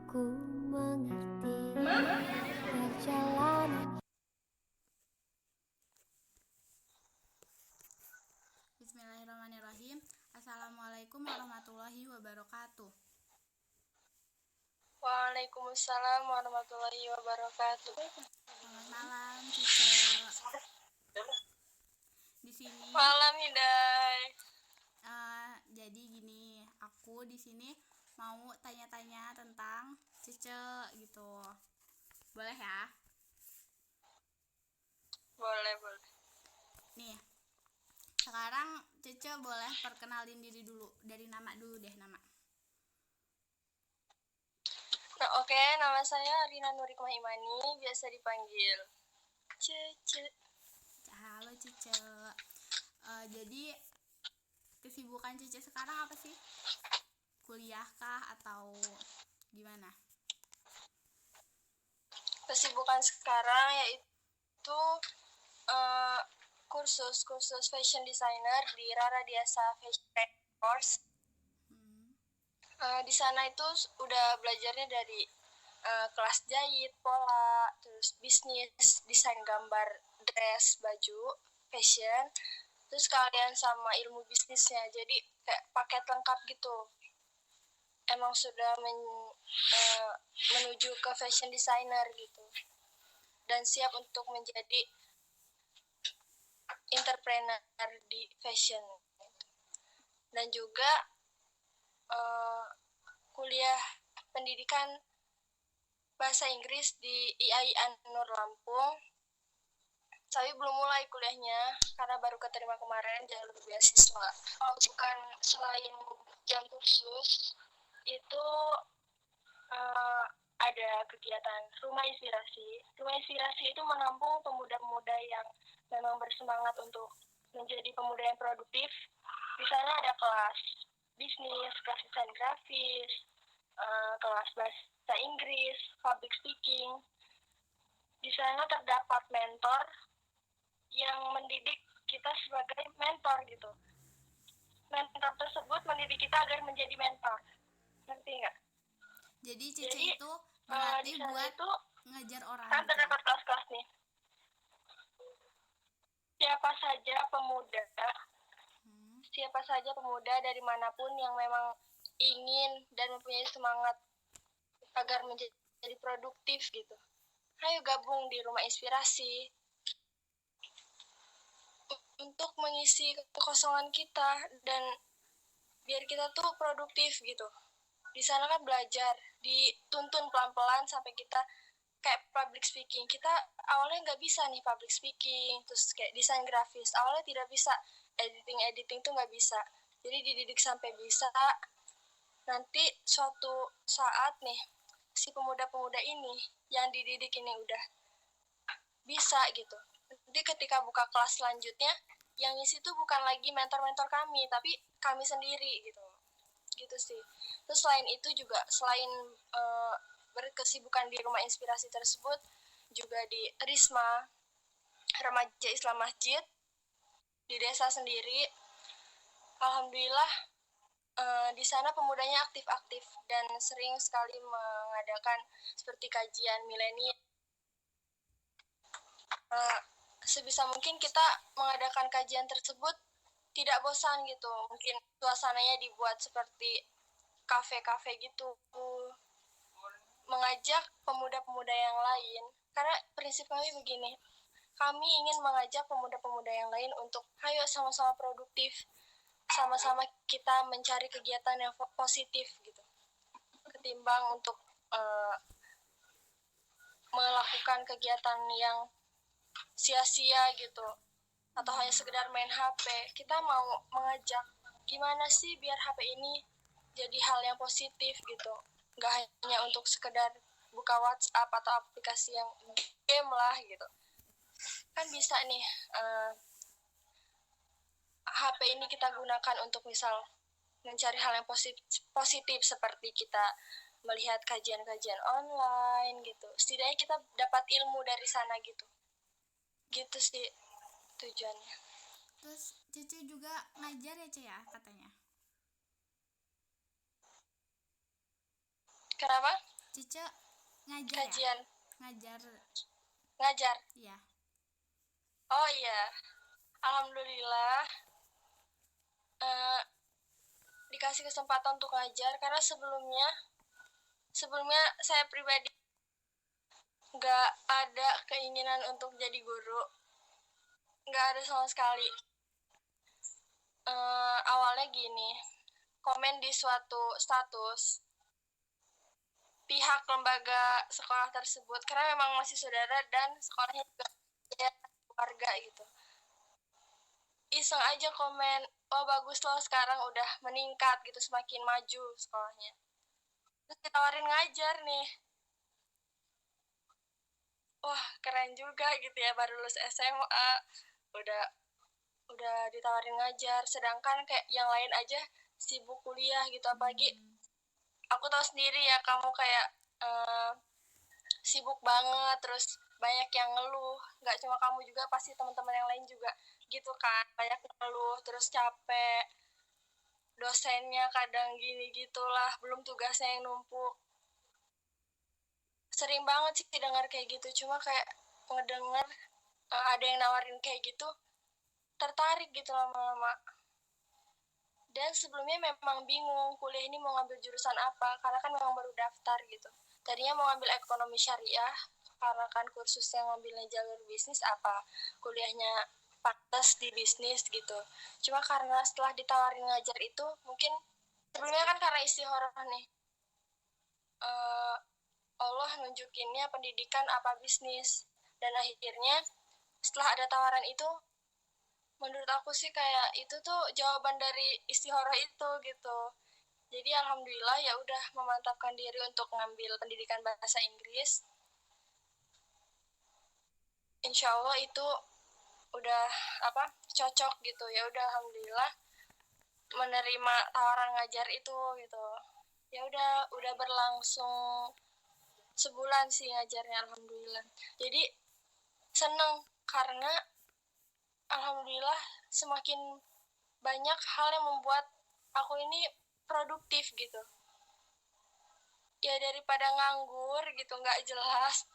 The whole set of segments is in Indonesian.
Ku mengerti perjalanan. Bismillahirrahmanirrahim. Assalamualaikum warahmatullahi wabarakatuh. Waalaikumsalam warahmatullahi wabarakatuh. Selamat malam, Cice. Di sini Malam Hiday. jadi gini, aku di sini mau tanya-tanya tentang Cice gitu. Boleh ya? Boleh. Nih, sekarang Cice boleh perkenalin diri dulu, dari nama dulu deh, nama. Nah, oke, nama saya Rina Nurikmah Imani, biasa dipanggil Cece. Halo Cice. Jadi kesibukan Cice sekarang apa sih? Kuliah kah atau gimana? Kesibukan sekarang yaitu kursus fashion designer di Raradiasa Fashion Course. Di sana itu udah belajarnya dari kelas jahit, pola, terus bisnis, desain gambar, dress, baju, fashion, terus kalian sama ilmu bisnisnya. Jadi kayak paket lengkap gitu. Emang sudah menuju ke fashion designer gitu. Dan siap untuk menjadi entrepreneur di fashion. Dan juga kuliah pendidikan bahasa Inggris di IAIN Nur Lampung. Tapi belum mulai kuliahnya karena baru keterima kemarin jalur beasiswa. Bukan selain jam kursus itu ada kegiatan Rumah Inspirasi. Rumah Inspirasi itu menampung pemuda-pemuda yang memang bersemangat untuk menjadi pemuda yang produktif. Di sana ada kelas bisnis, kelas desain grafis, kelas bahasa Inggris, public speaking. Di sana terdapat mentor yang mendidik kita sebagai mentor gitu. Mentor tersebut mendidik kita agar menjadi mentor. Ngerti nggak? Jadi Cice itu melatih buat itu ngajar orang. Kan terdapat kelas-kelas nih. Siapa saja pemuda dari manapun yang memang ingin dan mempunyai semangat agar menjadi produktif gitu. Ayo gabung di Rumah Inspirasi untuk mengisi kekosongan kita dan biar kita tuh produktif gitu. Di sana kan belajar, dituntun pelan-pelan sampai kita kayak public speaking. Kita awalnya nggak bisa nih public speaking, terus kayak desain grafis awalnya tidak bisa, editing tuh nggak bisa. Jadi dididik sampai bisa. Nanti suatu saat nih si pemuda-pemuda ini yang dididik ini udah bisa gitu. Jadi ketika buka kelas selanjutnya, yang ngisi tuh bukan lagi mentor-mentor kami, tapi kami sendiri gitu. Gitu sih. Terus selain itu juga, selain berkesibukan di Rumah Inspirasi tersebut, juga di Risma, Remaja Islam Masjid, di desa sendiri. Alhamdulillah di sana pemudanya aktif-aktif dan sering sekali mengadakan seperti kajian milenial. Sebisa mungkin kita mengadakan kajian tersebut tidak bosan gitu. Mungkin suasananya dibuat seperti kafe-kafe gitu, mengajak pemuda-pemuda yang lain. Karena prinsip kami begini, kami ingin mengajak pemuda-pemuda yang lain untuk ayo sama-sama produktif, sama-sama kita mencari kegiatan yang positif gitu, ketimbang untuk melakukan kegiatan yang sia-sia gitu atau hanya sekedar main HP. Kita mau mengajak gimana sih biar HP ini jadi hal yang positif gitu, nggak hanya untuk sekedar buka WhatsApp atau aplikasi yang game lah gitu. Kan bisa nih HP ini kita gunakan untuk misal mencari hal yang positif seperti kita melihat kajian-kajian online gitu. Setidaknya kita dapat ilmu dari sana gitu. Gitu sih tujuannya. Terus Cice juga ngajar ya, Ce ya, katanya? Kenapa? Cece ngajar ya? kajian Ngajar, ngajar. ya. Oh iya, alhamdulillah eh, dikasih kesempatan untuk ngajar karena sebelumnya saya pribadi nggak ada keinginan untuk jadi guru, nggak ada sama sekali. Awalnya gini, komen di suatu status pihak lembaga sekolah tersebut karena memang masih saudara dan sekolahnya juga ya, keluarga gitu. Iseng aja komen, oh bagus loh sekarang udah meningkat gitu, semakin maju sekolahnya. Terus ditawarin ngajar nih, wah keren juga gitu ya, baru lulus SMA udah ditawarin ngajar, sedangkan kayak yang lain aja sibuk kuliah gitu. Apalagi aku tahu sendiri ya, kamu kayak sibuk banget, terus banyak yang ngeluh, nggak cuma kamu juga, pasti teman-teman yang lain juga gitu kan, banyak ngeluh, terus capek, dosennya kadang gini gitulah, belum tugasnya yang numpuk. Sering banget sih dengar kayak gitu, cuma kayak ngedenger ada yang nawarin kayak gitu, tertarik gitu lama-lama. Dan sebelumnya memang bingung kuliah ini mau ngambil jurusan apa, karena kan memang baru daftar gitu. Tadinya mau ngambil ekonomi syariah, karena kan kursusnya ngambilnya jalur bisnis, apa kuliahnya pantas di bisnis gitu. Cuma karena setelah ditawarin ngajar itu, mungkin sebelumnya kan karena istihoroh nih, Allah nunjukinnya pendidikan apa bisnis. Dan akhirnya setelah ada tawaran itu, menurut aku sih kayak itu tuh jawaban dari istihoroh itu gitu. Jadi alhamdulillah ya udah memantapkan diri untuk ngambil pendidikan bahasa Inggris. Insya Allah itu udah cocok gitu, ya udah alhamdulillah menerima tawaran ngajar itu gitu. Ya udah berlangsung sebulan sih ngajarnya, alhamdulillah. Jadi seneng karena alhamdulillah semakin banyak hal yang membuat aku ini produktif gitu. Ya daripada nganggur gitu, nggak jelas,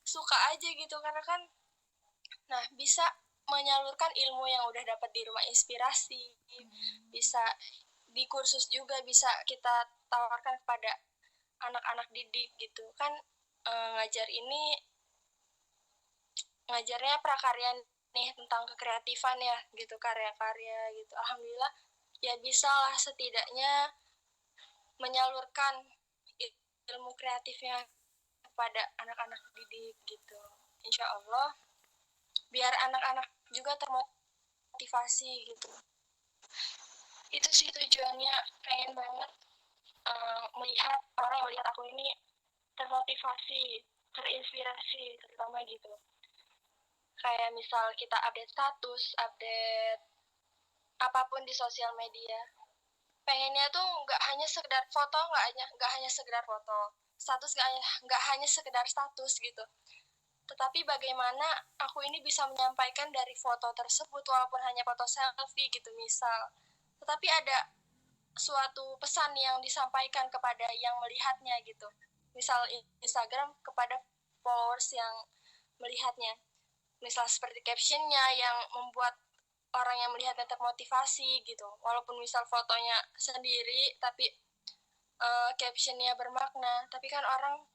suka aja gitu, karena kan bisa menyalurkan ilmu yang udah dapat di rumah inspirasi, bisa di kursus juga bisa kita tawarkan kepada anak-anak didik gitu kan. Ngajar ini ngajarnya prakarya nih, tentang kekreatifan ya gitu, karya-karya gitu. Alhamdulillah ya bisa lah setidaknya menyalurkan ilmu kreatifnya kepada anak-anak didik gitu. Insya Allah biar anak-anak juga termotivasi gitu. Itu sih tujuannya, pengen banget melihat orang melihat aku ini termotivasi, terinspirasi terutama gitu. Kayak misal kita update status, update apapun di sosial media, pengennya tuh nggak hanya sekedar foto, nggak hanya sekedar foto, status nggak hanya sekedar status gitu, tetapi bagaimana aku ini bisa menyampaikan dari foto tersebut, walaupun hanya foto selfie gitu misal, tetapi ada suatu pesan yang disampaikan kepada yang melihatnya gitu. Misal Instagram kepada followers yang melihatnya, misal seperti captionnya yang membuat orang yang melihatnya termotivasi gitu, walaupun misal fotonya sendiri tapi captionnya bermakna, tapi kan orang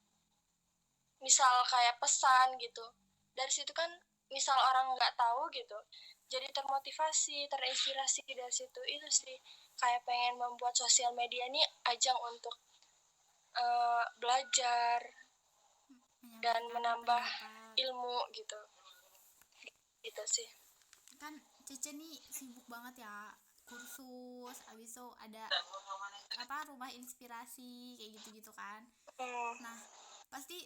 misal kayak pesan gitu, dari situ kan misal orang nggak tahu gitu, jadi termotivasi, terinspirasi dari situ. Itu sih kayak pengen membuat sosial media ini ajang untuk belajar dan menambah ilmu gitu. Itu sih. Kan Cece nih sibuk banget ya, kursus, abis itu ada rumah inspirasi kayak gitu-gitu kan. Nah pasti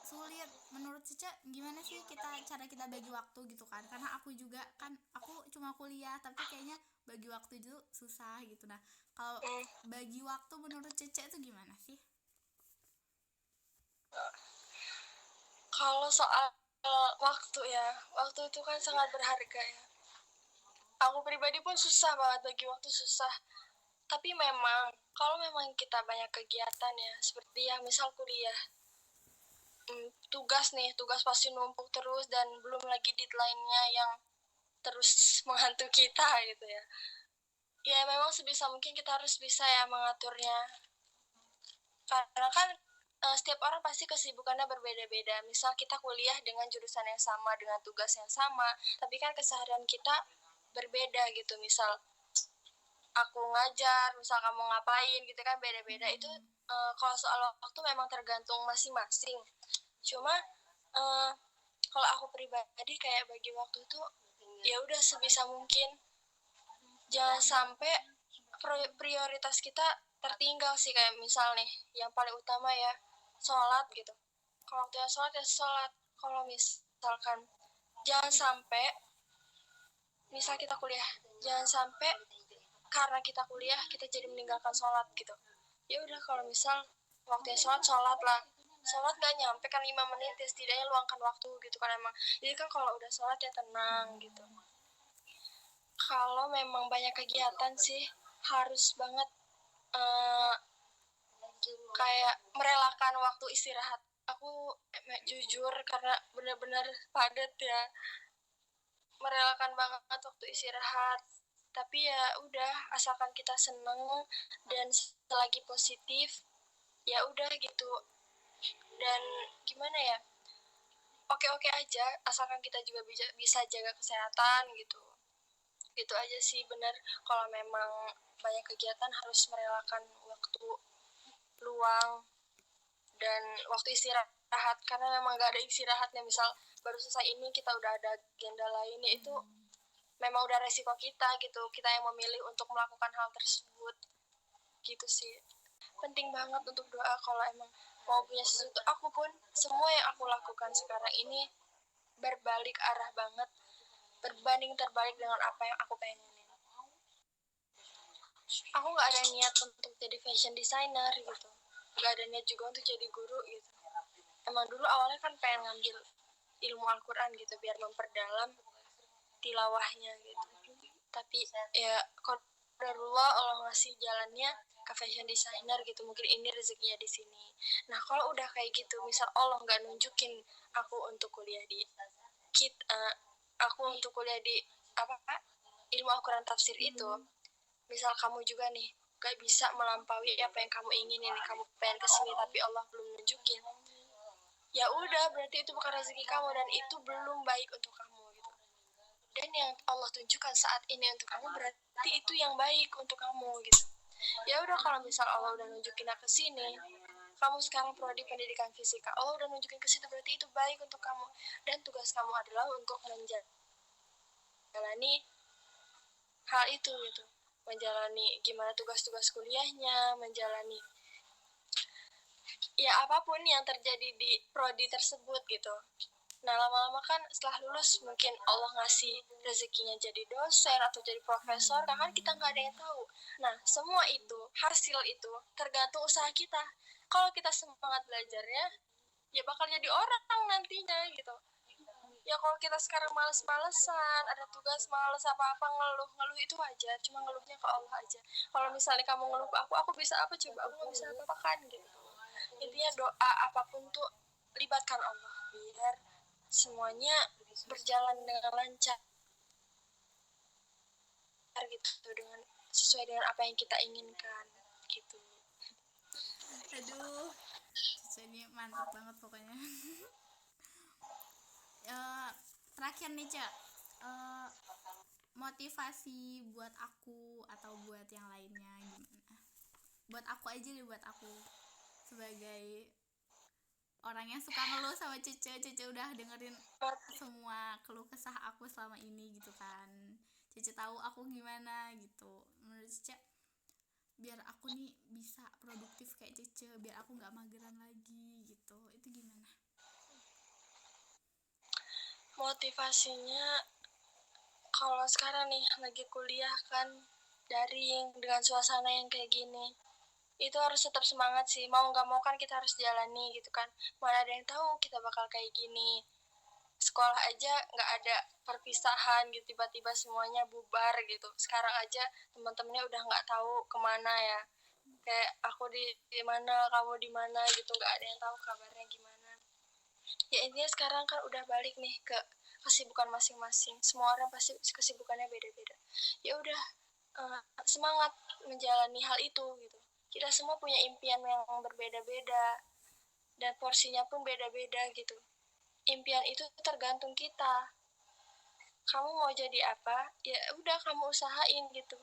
sulit menurut Cece, gimana sih cara kita bagi waktu gitu kan, karena aku juga kan, aku cuma kuliah tapi kayaknya bagi waktu itu susah gitu. Nah kalau bagi waktu menurut Cece itu gimana sih? Kalau soal waktu ya, waktu itu kan sangat berharga ya. Aku pribadi pun susah banget bagi waktu, susah. Tapi memang kalau memang kita banyak kegiatan ya, seperti yang misal kuliah, tugas pasti numpuk terus dan belum lagi deadline-nya yang terus menghantu kita gitu ya. Ya memang sebisa mungkin kita harus bisa ya mengaturnya. Karena kan setiap orang pasti kesibukannya berbeda-beda. Misal kita kuliah dengan jurusan yang sama, dengan tugas yang sama, tapi kan keseharian kita berbeda gitu. Misal aku ngajar, misal kamu ngapain gitu kan beda-beda. Itu kalau soal waktu memang tergantung masing-masing. Cuma kalau aku pribadi kayak bagi waktu tuh ya udah sebisa mungkin jangan sampai prioritas kita tertinggal sih, kayak misal nih yang paling utama ya sholat gitu. Kalau waktunya sholat ya sholat. Kalau misalkan jangan sampai misal kita kuliah, jangan sampai karena kita kuliah kita jadi meninggalkan sholat gitu. Ya udah kalau misal waktunya sholat lah, sholat gak nyampe kan 5 menit ya, setidaknya luangkan waktu gitu kan emang. Jadi kan kalau udah sholat ya tenang gitu. Kalau memang banyak kegiatan sih harus banget kayak merelakan waktu istirahat. Aku jujur karena benar-benar padat ya, merelakan banget waktu istirahat. Tapi ya udah, asalkan kita seneng dan selagi positif ya udah gitu. Dan gimana ya, oke-oke aja asalkan kita juga bisa jaga kesehatan gitu. Gitu aja sih, bener. Kalau memang banyak kegiatan harus merelakan waktu luang dan waktu istirahat, karena memang gak ada istirahatnya. Misal baru selesai ini kita udah ada agenda lainnya, itu memang udah resiko kita gitu, kita yang memilih untuk melakukan hal tersebut gitu sih. Penting banget untuk doa kalau emang mau punya sesuatu. Aku pun semua yang aku lakukan sekarang ini berbalik arah banget, berbanding terbalik dengan apa yang aku pengenin. Aku gak ada niat untuk jadi fashion designer gitu, gak ada niat juga untuk jadi guru gitu. Emang dulu awalnya kan pengen ngambil ilmu Al-Quran gitu biar memperdalam tilawahnya gitu. Tapi ya qadarullah, Allah ngasih jalannya ke fashion designer gitu, mungkin ini rezekinya di sini. Nah kalau udah kayak gitu, misal Allah nggak nunjukin aku untuk kuliah di ilmu Al-Quran tafsir itu, misal kamu juga nih gak bisa melampaui apa yang kamu inginin, kamu pengen kesini tapi Allah belum nunjukin, ya udah berarti itu bukan rezeki kamu dan itu belum baik untuk kamu gitu. Dan yang Allah tunjukkan saat ini untuk kamu berarti itu yang baik untuk kamu gitu. Ya udah, kalau misal Allah udah nunjukin ke sini, kamu sekarang prodi pendidikan fisika, Allah udah nunjukin ke situ, berarti itu baik untuk kamu. Dan tugas kamu adalah untuk menjalani hal itu gitu, menjalani gimana tugas-tugas kuliahnya, menjalani ya apapun yang terjadi di prodi tersebut gitu. Nah lama-lama kan setelah lulus mungkin Allah ngasih rezekinya jadi dosen atau jadi profesor, kan kita nggak ada yang tahu. Nah semua itu, hasil itu tergantung usaha kita. Kalau kita semangat belajarnya, ya bakal jadi orang nantinya gitu. Ya kalau kita sekarang males-malesan, ada tugas males apa-apa, ngeluh itu aja, cuma ngeluhnya ke Allah aja. Kalau misalnya kamu ngeluh ke aku bisa apa coba, aku nggak bisa apa-apa kan gitu. Intinya doa apapun tuh libatkan Allah biar semuanya berjalan dengan lancar gitu, dengan sesuai dengan apa yang kita inginkan gitu. Aduh, Cica ini mantap banget pokoknya. Terakhir nih Cak, motivasi buat aku atau buat yang lainnya gimana? Buat aku aja deh, buat aku sebagai orang yang suka ngeluh sama Cece udah dengerin semua keluh kesah aku selama ini gitu kan. Cece tahu aku gimana gitu. Menurut Cece, biar aku nih bisa produktif kayak Cece, biar aku nggak mageran lagi gitu, itu gimana? Motivasinya kalau sekarang nih lagi kuliah kan daring dengan suasana yang kayak gini, itu harus tetap semangat sih. Mau nggak mau kan kita harus jalani gitu kan, mana ada yang tahu kita bakal kayak gini. sekolah aja nggak ada perpisahan gitu, tiba-tiba semuanya bubar gitu. Sekarang aja teman-temannya udah nggak tahu kemana ya, kayak aku di mana, kamu di mana gitu, nggak ada yang tahu kabarnya gimana. Ya intinya sekarang kan udah balik nih ke kesibukan masing-masing, semua orang pasti kesibukannya beda-beda. Ya udah, semangat menjalani hal itu gitu. Kita semua punya impian yang berbeda-beda dan porsinya pun beda-beda gitu. Impian itu tergantung kita. Kamu mau jadi apa? Ya udah, kamu usahain gitu.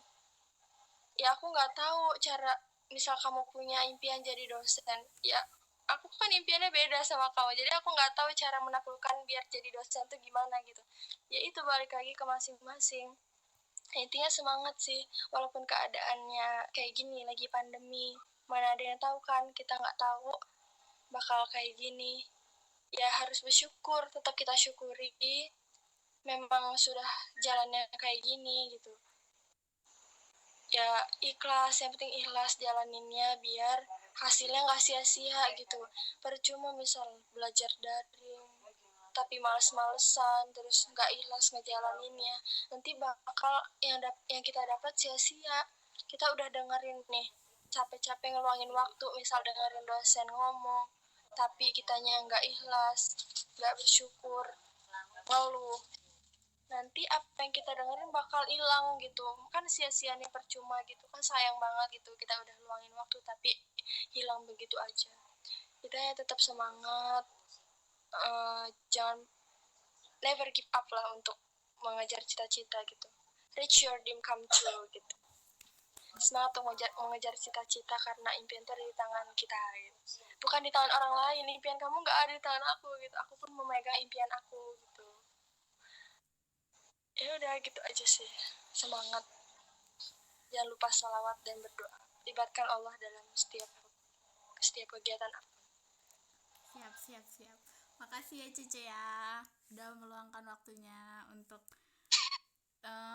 Ya aku nggak tahu cara, misal kamu punya impian jadi dosen, ya aku kan impiannya beda sama kamu, jadi aku nggak tahu cara menaklukkan biar jadi dosen tuh gimana gitu. Ya itu balik lagi ke masing-masing. Intinya semangat sih, walaupun keadaannya kayak gini, lagi pandemi, mana ada yang tahu kan, kita nggak tahu bakal kayak gini. Ya harus bersyukur, tetap kita syukuri, memang sudah jalannya kayak gini gitu. Ya ikhlas, yang penting ikhlas jalaninnya biar hasilnya nggak sia-sia gitu. Percuma misal belajar daring tapi males-malesan terus nggak ikhlas ngejalaninnya, nanti bakal yang kita dapat sia-sia. Kita udah dengerin nih, capek-capek ngeluangin waktu, misal dengerin dosen ngomong tapi kitanya nggak ikhlas, nggak bersyukur, ngeluh, nanti apa yang kita dengerin bakal hilang gitu kan, sia-sia nih, percuma gitu kan, sayang banget gitu, kita udah luangin waktu tapi hilang begitu aja. Kita ya tetap semangat, jangan never give up lah untuk mengejar cita-cita gitu. Reach your dream come true gitu. Semangat untuk mengejar cita-cita karena impian itu ada di tangan kita gitu. Bukan di tangan orang lain, impian kamu nggak ada di tangan aku gitu. Aku pun memegang impian aku gitu. Ya udah gitu aja sih. Semangat. Jangan lupa sholawat dan berdoa. Libatkan Allah dalam setiap kegiatan aku. Siap. Makasih ya Cece ya, udah meluangkan waktunya untuk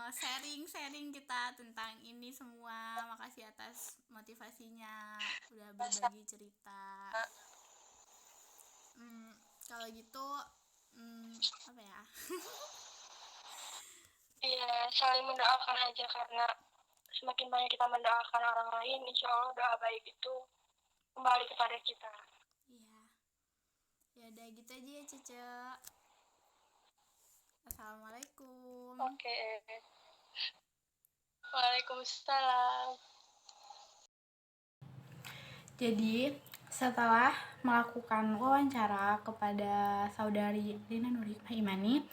sharing kita tentang ini semua. Makasih atas motivasinya, udah berbagi cerita. Kalau gitu apa ya? Iya, saling mendoakan aja, karena semakin banyak kita mendoakan orang lain, insya Allah doa baik itu kembali kepada kita. Iya. Ya udah gitu aja ya Cece. Assalamualaikum. Oke. Waalaikumsalam. Jadi setelah melakukan wawancara kepada saudari Rina Nurhikmah Imani,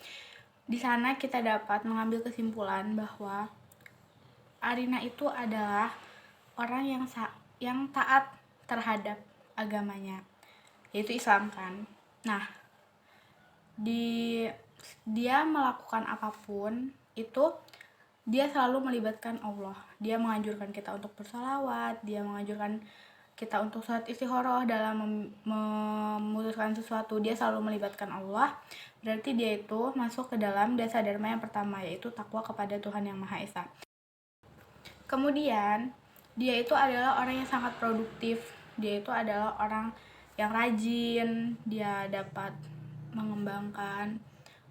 di sana kita dapat mengambil kesimpulan bahwa Arina itu adalah orang yang taat terhadap agamanya, yaitu Islam kan. Nah, dia melakukan apapun itu dia selalu melibatkan Allah. Dia menganjurkan kita untuk bersolawat, dia menganjurkan kita untuk sholat istikharah dalam memutuskan sesuatu, dia selalu melibatkan Allah. Berarti dia itu masuk ke dalam dasar dharma yang pertama, yaitu takwa kepada Tuhan Yang Maha Esa. Kemudian dia itu adalah orang yang sangat produktif, dia itu adalah orang yang rajin, dia dapat mengembangkan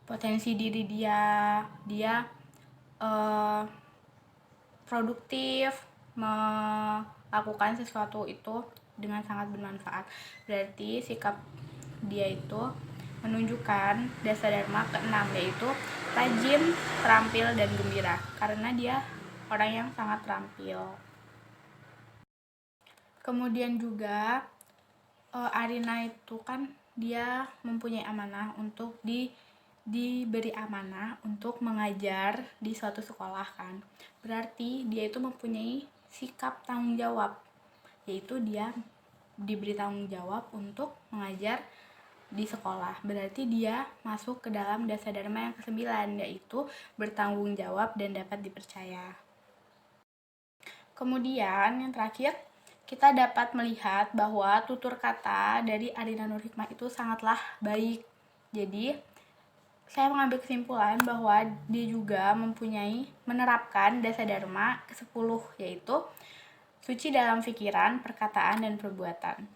potensi diri dia produktif, melakukan sesuatu itu dengan sangat bermanfaat. Berarti sikap dia itu menunjukkan dasar dharma ke-6, yaitu rajin, terampil, dan gembira, karena dia orang yang sangat terampil. Kemudian juga Arina itu kan dia mempunyai amanah untuk diberi amanah untuk mengajar di suatu sekolah kan. Berarti dia itu mempunyai sikap tanggung jawab, yaitu dia diberi tanggung jawab untuk mengajar di sekolah. Berarti dia masuk ke dalam dasar dharma yang ke-9, yaitu bertanggung jawab dan dapat dipercaya. Kemudian yang terakhir, kita dapat melihat bahwa tutur kata dari Arina Nurhikmah itu sangatlah baik. Jadi saya mengambil kesimpulan bahwa dia juga menerapkan dasar dharma ke-10, yaitu suci dalam pikiran, perkataan, dan perbuatan.